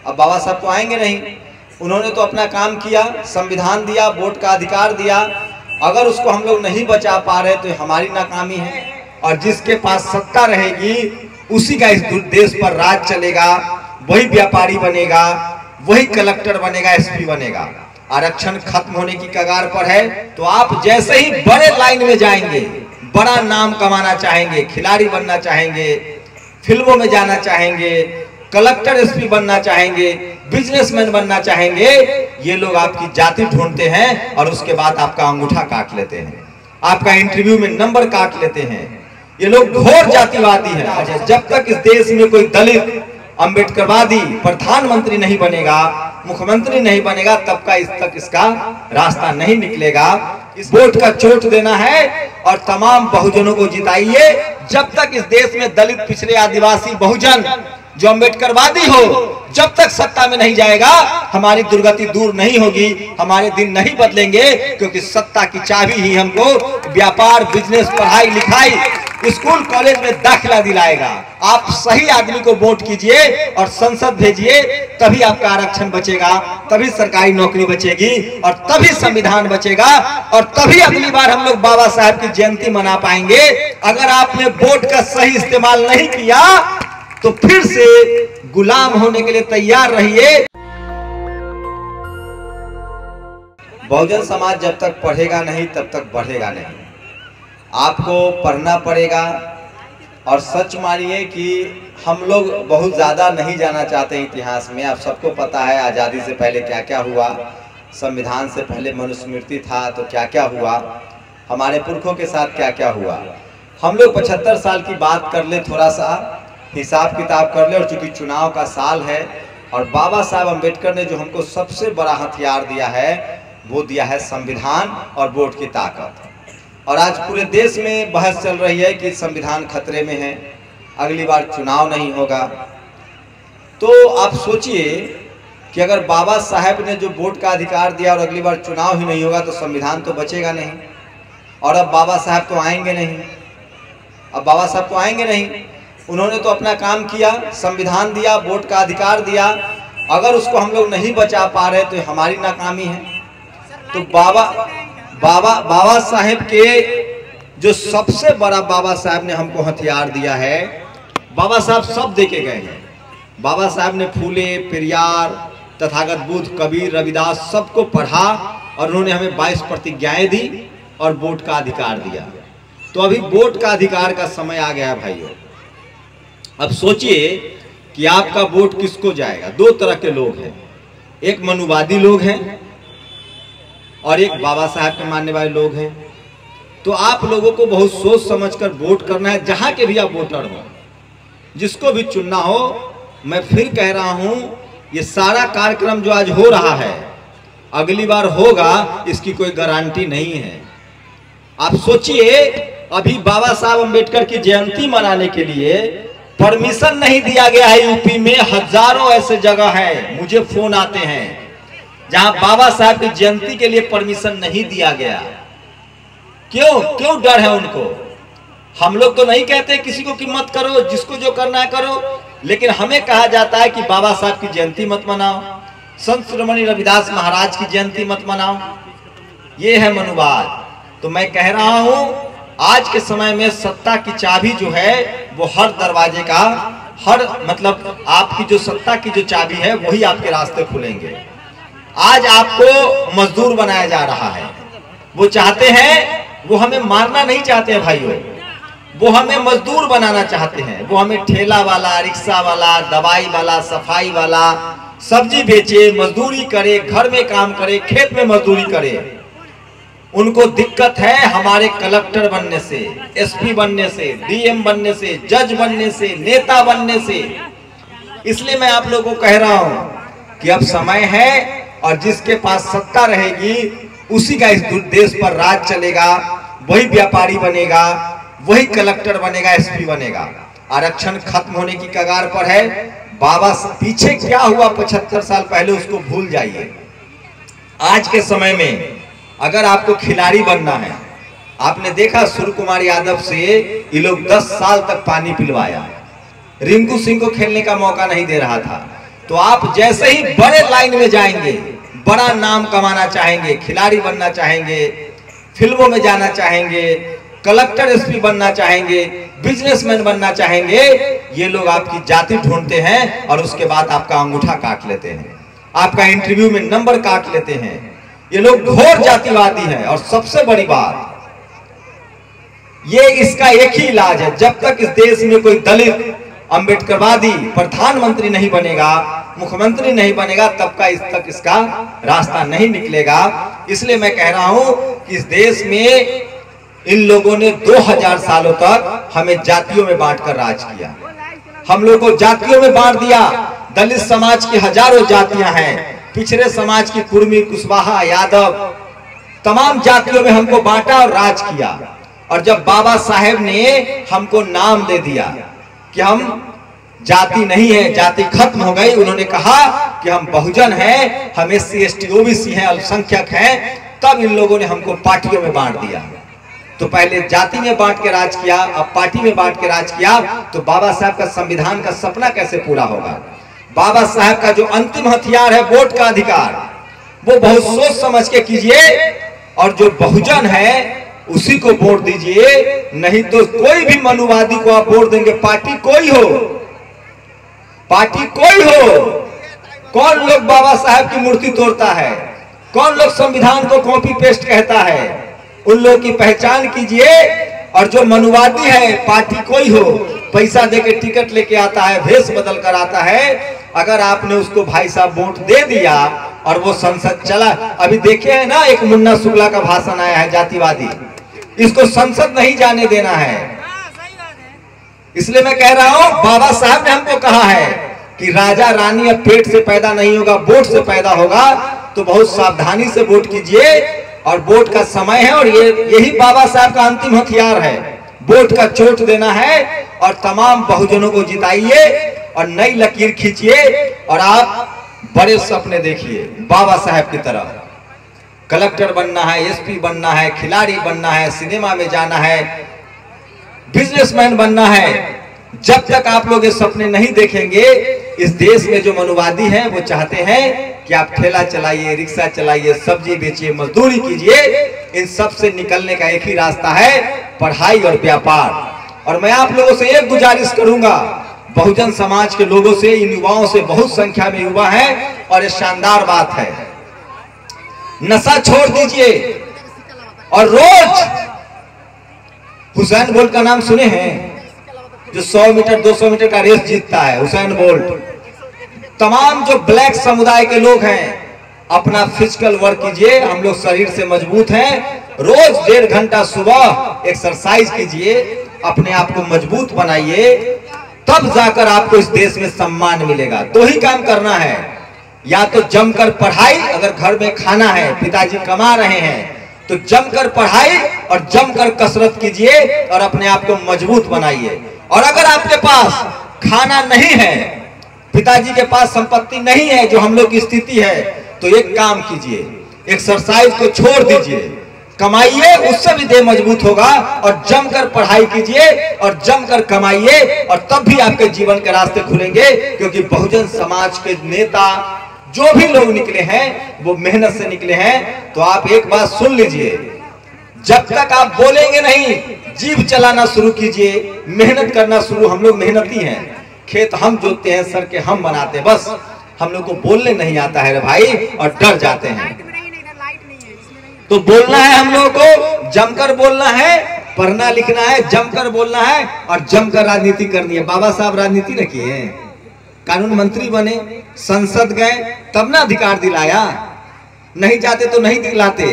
अब बाबा साहब तो आएंगे नहीं, उन्होंने तो अपना काम किया, संविधान दिया, वोट का अधिकार दिया। अगर उसको हम लोग नहीं बचा पा रहे तो हमारी नाकामी है। और जिसके पास सत्ता रहेगी उसी का इस देश पर राज चलेगा, वही व्यापारी बनेगा, वही कलेक्टर बनेगा, एसपी बनेगा। आरक्षण खत्म होने की कगार पर है। तो आप जैसे ही बड़े लाइन में जाएंगे, बड़ा नाम कमाना चाहेंगे, खिलाड़ी बनना चाहेंगे, फिल्मों में जाना चाहेंगे, कलेक्टर एसपी बनना चाहेंगे, बिजनेसमैन बनना चाहेंगे, ये लोग आपकी जाति ढूंढते हैं और उसके बाद आपका अंगूठा काट लेते हैं, आपका इंटरव्यू में नंबर काट लेते हैं। ये लोग घोर जातिवादी हैं। जब तक इस देश में कोई दलित अंबेडकरवादी प्रधानमंत्री नहीं बनेगा, मुख्यमंत्री नहीं बनेगा, तब तक इसका रास्ता नहीं निकलेगा। इस वोट का चोट देना है और तमाम बहुजनों को जिताइए। जब तक इस देश में दलित, पिछड़े, आदिवासी, बहुजन जो अंबेडकरवादी हो, जब तक सत्ता में नहीं जाएगा, हमारी दुर्गति दूर नहीं होगी, हमारे दिन नहीं बदलेंगे। क्योंकि सत्ता की चाबी ही हमको व्यापार, बिजनेस, पढ़ाई लिखाई, स्कूल कॉलेज में दाखिला दिलाएगा। आप सही आदमी को वोट कीजिए और संसद भेजिए, तभी आपका आरक्षण बचेगा, तभी सरकारी नौकरी बचेगी और तभी संविधान बचेगा और तभी अगली बार हम लोग बाबा साहब की जयंती मना पाएंगे। अगर आपने वोट का सही इस्तेमाल नहीं किया तो फिर से गुलाम होने के लिए तैयार रहिए। बहुजन समाज जब तक पढ़ेगा नहीं तब तक बढ़ेगा नहीं। आपको पढ़ना पड़ेगा। और सच मानिए कि हम लोग बहुत ज़्यादा नहीं जाना चाहते इतिहास में। आप सबको पता है आज़ादी से पहले क्या क्या हुआ, संविधान से पहले मनुस्मृति था तो क्या क्या हुआ, हमारे पुरखों के साथ क्या क्या हुआ। हम लोग 75 साल की बात कर ले, थोड़ा सा हिसाब किताब कर ले। और चूंकि चुनाव का साल है और बाबा साहब अम्बेडकर ने जो हमको सबसे बड़ा हथियार दिया है वो दिया है संविधान और वोट की ताकत। और आज पूरे देश में बहस चल रही है कि संविधान खतरे में है, अगली बार चुनाव नहीं होगा। तो आप सोचिए कि अगर बाबा साहब ने जो वोट का अधिकार दिया और अगली बार चुनाव ही नहीं होगा तो संविधान तो बचेगा नहीं। और अब बाबा साहब तो आएंगे नहीं, अब बाबा साहब तो आएंगे नहीं, उन्होंने तो अपना काम किया, संविधान दिया, वोट का अधिकार दिया। अगर उसको हम लोग नहीं बचा पा रहे तो हमारी नाकामी है। तो बाबा साहेब के जो सबसे बड़ा बाबा साहब ने हमको हथियार दिया है, बाबा साहब सब देके गए हैं। बाबा साहब ने फूले, पेरियार, तथागत बुद्ध, कबीर, रविदास सबको पढ़ा और उन्होंने हमें 22 प्रतिज्ञाएं दी और वोट का अधिकार दिया। तो अभी वोट का अधिकार का समय आ गया भाइयों। अब सोचिए कि आपका वोट किसको जाएगा। दो तरह के लोग हैं, एक मनुवादी लोग हैं और एक बाबा साहब के मानने वाले लोग हैं। तो आप लोगों को बहुत सोच समझकर वोट करना है, जहां के भी आप वोटर हो, जिसको भी चुनना हो। मैं फिर कह रहा हूं, ये सारा कार्यक्रम जो आज हो रहा है अगली बार होगा, इसकी कोई गारंटी नहीं है। आप सोचिए, अभी बाबा साहब अम्बेडकर की जयंती मनाने के लिए परमिशन नहीं दिया गया है। यूपी में हजारों ऐसे जगह है, मुझे फोन आते हैं जहां बाबा साहब की जयंती के लिए परमिशन नहीं दिया गया। क्यों डर है उनको? हम लोग तो नहीं कहते किसी को कि मत करो, जिसको जो करना है करो, लेकिन हमें कहा जाता है कि बाबा साहब की जयंती मत मनाओ, संत शिरोमणि रविदास महाराज की जयंती मत मनाओ। ये है मनुवाद। तो मैं कह रहा हूं, आज के समय में सत्ता की चाबी जो है वो हर दरवाजे का, हर मतलब आपकी जो सत्ता की जो चाबी है वही आपके रास्ते खुलेंगे। आज आपको मजदूर बनाया जा रहा है। वो चाहते हैं, वो हमें मारना नहीं चाहते हैं भाइयों, वो हमें मजदूर बनाना चाहते हैं। वो हमें ठेला वाला, रिक्शा वाला, दवाई वाला, सफाई वाला, सब्जी बेचे, मजदूरी करे, घर में काम करे, खेत में मजदूरी करे। उनको दिक्कत है हमारे कलेक्टर बनने से, एसपी बनने से, डीएम बनने से, जज बनने से, नेता बनने से। इसलिए मैं आप लोगों को कह रहा हूं कि अब समय है और जिसके पास सत्ता रहेगी उसी का इस देश पर राज चलेगा, वही व्यापारी बनेगा, वही कलेक्टर बनेगा, एसपी बनेगा। आरक्षण खत्म होने की कगार पर है। बाबा पीछे क्या हुआ 75 साल पहले उसको भूल जाइए। आज के समय में अगर आपको खिलाड़ी बनना है, आपने देखा सूर्य कुमार यादव से ये लोग 10 साल तक पानी पिलवाया, रिंकू सिंह को खेलने का मौका नहीं दे रहा था। तो तो आप जैसे ही बड़े लाइन में जाएंगे, बड़ा नाम कमाना चाहेंगे, खिलाड़ी बनना चाहेंगे, फिल्मों में जाना चाहेंगे, कलेक्टर एसपी बनना चाहेंगे, बिजनेसमैन बनना चाहेंगे, ये लोग आपकी जाति ढूंढते हैं और उसके बाद आपका अंगूठा काट लेते हैं, आपका इंटरव्यू में नंबर काट लेते हैं। ये लोग घोर जातिवादी हैं। और सबसे बड़ी बात, ये इसका एक ही इलाज है, जब तक इस देश में कोई दलित अंबेडकरवादी प्रधानमंत्री नहीं बनेगा, मुख्यमंत्री नहीं बनेगा, तब तक इसका रास्ता नहीं निकलेगा। इसलिए मैं कह रहा हूं कि इस देश में इन लोगों ने 2000 सालों तक हमें जातियों में बांटकर राज किया। हम लोगों को जातियों में बांट दिया। दलित समाज की हजारों जातियां हैं, पिछड़े समाज की कुर्मी, कुशवाहा, यादव, तमाम जातियों में हमको बांटा और राज किया। और जब बाबा साहेब ने हमको नाम दे दिया कि हम जाति नहीं है, जाति खत्म हो गई, उन्होंने कहा कि हम बहुजन हैं, हम SC ST OBC हैं, अल्पसंख्यक हैं, तब इन लोगों ने हमको पार्टियों में बांट दिया। तो पहले जाति में बांट के राज किया, अब पार्टी में बांट के राज किया, तो बाबा साहब का संविधान का सपना कैसे पूरा होगा? बाबा साहब का जो अंतिम हथियार है वोट का अधिकार, वो बहुत सोच समझ के कीजिए और जो बहुजन है उसी को वोट दीजिए। नहीं तो कोई भी मनुवादी को आप वोट देंगे, पार्टी कोई हो, पार्टी कोई हो, कौन लोग बाबा साहब की मूर्ति तोड़ता है, कौन लोग संविधान को कॉपी पेस्ट कहता है, उन लोगों की पहचान कीजिए। और जो मनुवादी है, पार्टी कोई हो, पैसा देके टिकट लेके आता है, भेष बदल कर आता है, अगर आपने उसको भाई साहब वोट दे दिया और वो संसद चला, अभी देखे है ना, एक मुन्ना शुक्ला का भाषण आया है जातिवादी, इसको संसद नहीं जाने देना है। इसलिए मैं कह रहा हूं, बाबा साहब ने हमको कहा है कि राजा रानी अब पेट से पैदा नहीं होगा, वोट से पैदा होगा। तो बहुत सावधानी से वोट कीजिए और वोट का समय है और यही बाबा साहब का अंतिम हथियार है, वोट का चोट देना है और तमाम बहुजनों को जिताइए और नई लकीर खींचिए और आप बड़े सपने देखिए बाबा साहब की तरफ। कलेक्टर बनना है, एसपी बनना है, खिलाड़ी बनना है, सिनेमा में जाना है, बिजनेसमैन बनना है। जब तक आप लोग ये सपने नहीं देखेंगे, इस देश में जो मनुवादी हैं वो चाहते हैं कि आप ठेला चलाइए, रिक्शा चलाइए, सब्जी बेचिए, मजदूरी कीजिए। इन सब से निकलने का एक ही रास्ता है, पढ़ाई और व्यापार। और मैं आप लोगों से एक गुजारिश करूंगा, बहुजन समाज के लोगों से, इन युवाओं से, बहुत संख्या में युवा हैं और ये शानदार बात है, नशा छोड़ दीजिए और रोज हुसैन बोल्ट का नाम सुने हैं, जो 100 मीटर 200 मीटर का रेस जीतता है, हुसैन बोल्ट। तमाम जो ब्लैक समुदाय के लोग हैं, अपना फिजिकल वर्क कीजिए, हम लोग शरीर से मजबूत हैं, रोज 1.5 घंटा सुबह एक्सरसाइज कीजिए, अपने आप को मजबूत बनाइए, तब जाकर आपको इस देश में सम्मान मिलेगा। तो ही काम करना है, या तो जमकर पढ़ाई, अगर घर में खाना है, पिताजी कमा रहे हैं तो जमकर पढ़ाई और जमकर कसरत कीजिए और अपने आप को मजबूत बनाइए। और अगर आपके पास खाना नहीं है, पिताजी के पास संपत्ति नहीं है जो हम लोग की स्थिति है, तो एक काम कीजिए, एक्सरसाइज को छोड़ दीजिए, कमाइए, उससे भी देह मजबूत होगा। और जमकर पढ़ाई कीजिए और जमकर कमाइए और तब भी आपके जीवन के रास्ते खुलेंगे। क्योंकि बहुजन समाज के नेता जो भी लोग निकले हैं वो मेहनत से निकले हैं। तो आप एक बात सुन लीजिए, जब तक आप बोलेंगे नहीं, जीभ चलाना शुरू कीजिए, मेहनत करना शुरू। हम लोग मेहनती हैं, खेत हम जोतते हैं, सर के हम बनाते हैं, बस हम लोग को बोलने नहीं आता है रे भाई, और डर जाते हैं। तो बोलना है, हम लोगों को जमकर बोलना है, पढ़ना लिखना है, जमकर बोलना है और जमकर राजनीति करनी है। बाबा साहब राजनीति न किए, कानून मंत्री बने, संसद गए, तब ना अधिकार दिलाया, नहीं जाते तो नहीं दिलाते।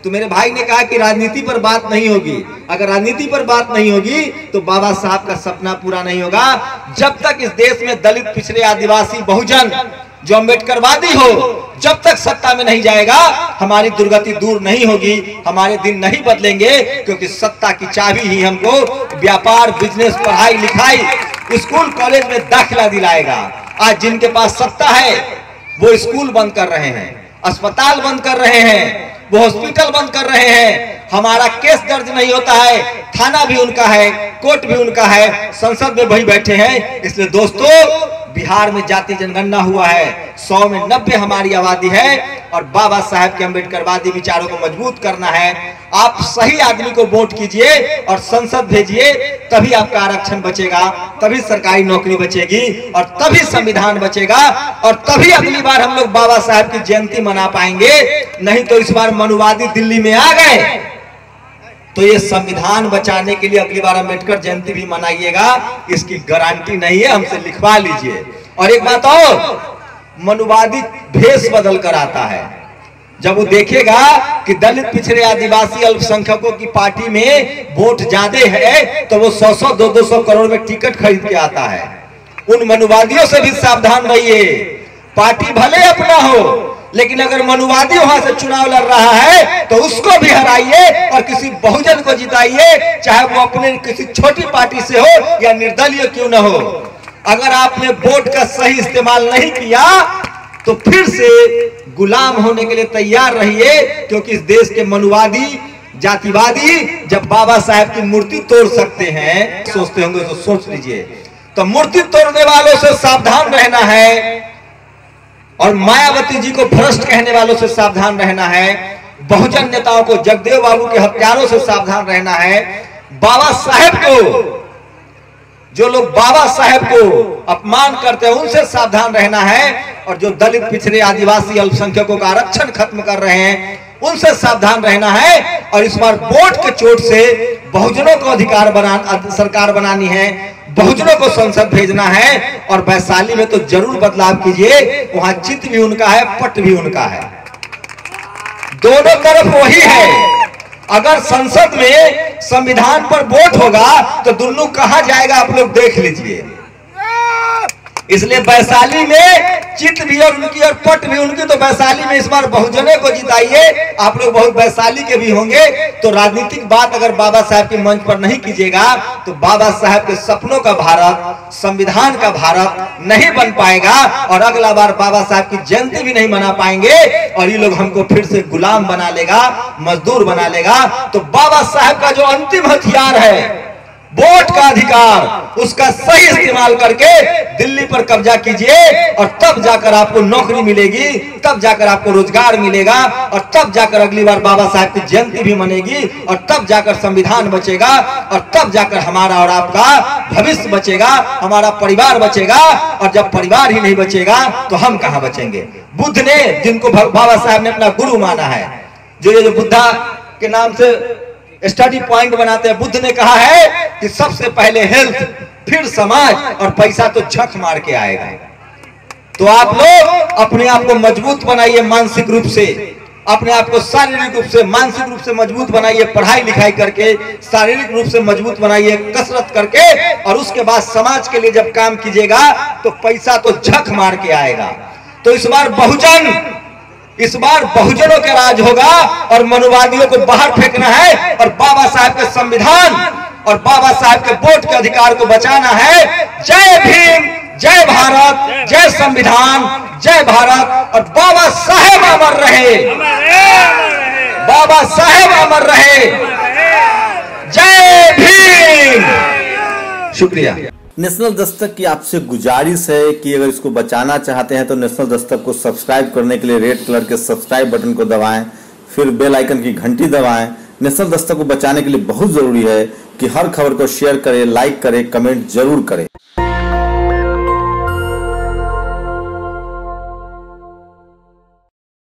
तो मेरे भाई ने कहा कि राजनीति पर बात नहीं होगी। अगर राजनीति पर बात नहीं होगी तो बाबा साहब का सपना पूरा नहीं होगा। जब तक इस देश में दलित, पिछड़े, आदिवासी, बहुजन जो अम्बेडकरवादी हो, जब तक सत्ता में नहीं जाएगा, हमारी दुर्गति दूर नहीं होगी, हमारे दिन नहीं बदलेंगे। क्योंकि सत्ता की चाबी ही हमको व्यापार, बिजनेस, पढ़ाई लिखाई, स्कूल कॉलेज में दाखिला दिलाएगा। आज जिनके पास सत्ता है वो स्कूल बंद कर रहे हैं, अस्पताल बंद कर रहे हैं, वो हॉस्पिटल बंद कर रहे हैं। हमारा केस दर्ज नहीं होता है, थाना भी उनका है, कोर्ट भी उनका है, संसद में वही बैठे हैं। इसलिए दोस्तों, बिहार में जाति जनगणना हुआ है, 100 में 90 हमारी आबादी है और बाबा साहेब के अम्बेडकरवादी विचारों को मजबूत करना है। आप सही आदमी को वोट कीजिए और संसद भेजिए, तभी आपका आरक्षण बचेगा, तभी सरकारी नौकरी बचेगी और तभी संविधान बचेगा और तभी अगली बार हम लोग बाबा साहेब की जयंती मना पाएंगे। नहीं तो इस बार मनुवादी दिल्ली में आ गए तो ये संविधान बचाने के लिए अगली बार अम्बेडकर जयंती भी मनाइएगा, इसकी गारंटी नहीं है, हमसे लिखवा लीजिए। और एक बात और, मनुवादी भेष बदल कर आता है। जब वो देखेगा कि दलित पिछड़े आदिवासी अल्पसंख्यकों की पार्टी में वोट ज्यादा है तो वो 100-100 200 करोड़ में टिकट खरीद के आता है। उन मनुवादियों से भी सावधान रहिए। पार्टी भले अपना हो, लेकिन अगर मनुवादी वहां से चुनाव लड़ रहा है तो उसको भी हराइए और किसी बहुजन को जिताइए, चाहे वो अपने किसी छोटी पार्टी से हो या निर्दलीय क्यों न हो। अगर आपने वोट का सही इस्तेमाल नहीं किया तो फिर से गुलाम होने के लिए तैयार रहिए, क्योंकि इस देश के मनुवादी जातिवादी जब बाबा साहेब की मूर्ति तोड़ सकते हैं, सोचते होंगे तो सोच लीजिए। तो मूर्ति तोड़ने वालों से सावधान रहना है और मायावती जी को भ्रष्ट कहने वालों से सावधान रहना है, बहुजन नेताओं को, जगदेव बाबू के हत्यारों से सावधान रहना है, बाबा साहेब को, जो लोग बाबा साहेब को अपमान करते हैं उनसे सावधान रहना है, और जो दलित पिछड़े आदिवासी अल्पसंख्यकों का आरक्षण खत्म कर रहे हैं उनसे सावधान रहना है। और इस बार वोट के चोट से बहुजनों को सरकार बनानी है, बहुजनों को संसद भेजना है और वैशाली में तो जरूर बदलाव कीजिए। वहां चित भी उनका है, पट भी उनका है, दोनों तरफ वही है। अगर संसद में संविधान पर वोट होगा तो दुन्नू कहां जाएगा आप लोग देख लीजिए। इसलिए वैशाली में चित भी और उनकी और पट भी उनकी, तो वैशाली में इस बार बहुजनों को जिताइए। आप लोग बहुत वैशाली के भी होंगे, तो राजनीतिक बात अगर बाबा साहब के मंच पर नहीं कीजिएगा तो बाबा साहब के सपनों का भारत, संविधान का भारत नहीं बन पाएगा और अगला बार बाबा साहब की जयंती भी नहीं मना पाएंगे और ये लोग हमको फिर से गुलाम बना लेगा, मजदूर बना लेगा। तो बाबा साहब का जो अंतिम हथियार है वोट का अधिकार, उसका सही इस्तेमाल करके दिल्ली पर कब्जा कीजिए और तब जाकर आपको नौकरी मिलेगी, तब जाकर आपको रोजगार मिलेगा और तब जाकर अगली बार बाबा साहब की जयंती भी मनेगी और तब जाकर संविधान बचेगा और तब जाकर हमारा और आपका भविष्य बचेगा, हमारा परिवार बचेगा। और जब परिवार ही नहीं बचेगा तो हम कहां बचेंगे। बुद्ध ने, जिनको बाबा साहब ने अपना गुरु माना है, जो ये बुद्धा के नाम से स्टडी पॉइंट बनाते हैं, बुद्ध ने कहा है कि सबसे पहले हेल्थ, फिर समाज और पैसा तो झक मार के आएगा। तो आप लोग अपने आप को मजबूत बनाइए, मानसिक रूप से अपने आप को शारीरिक रूप से, मानसिक रूप से मजबूत बनाइए, पढ़ाई लिखाई करके शारीरिक रूप से मजबूत बनाइए, कसरत करके, और उसके बाद समाज के लिए जब काम कीजिएगा तो पैसा तो झक मार के आएगा। तो इस बार बहुजनों के राज होगा और मनुवादियों को बाहर फेंकना है और बाबा साहब के संविधान और बाबा साहब के वोट के अधिकार को बचाना है। जय भीम, जय भारत, जय संविधान, जय भारत। और बाबा साहेब अमर रहे, बाबा साहेब अमर रहे। जय भीम। शुक्रिया। नेशनल दस्तक की आपसे गुजारिश है कि अगर इसको बचाना चाहते हैं तो नेशनल दस्तक को सब्सक्राइब करने के लिए रेड कलर के सब्सक्राइब बटन को दबाएं, फिर बेल आइकन की घंटी दबाएं। नेशनल दस्तक को बचाने के लिए बहुत जरूरी है कि हर खबर को शेयर करें, लाइक करें, कमेंट जरूर करें।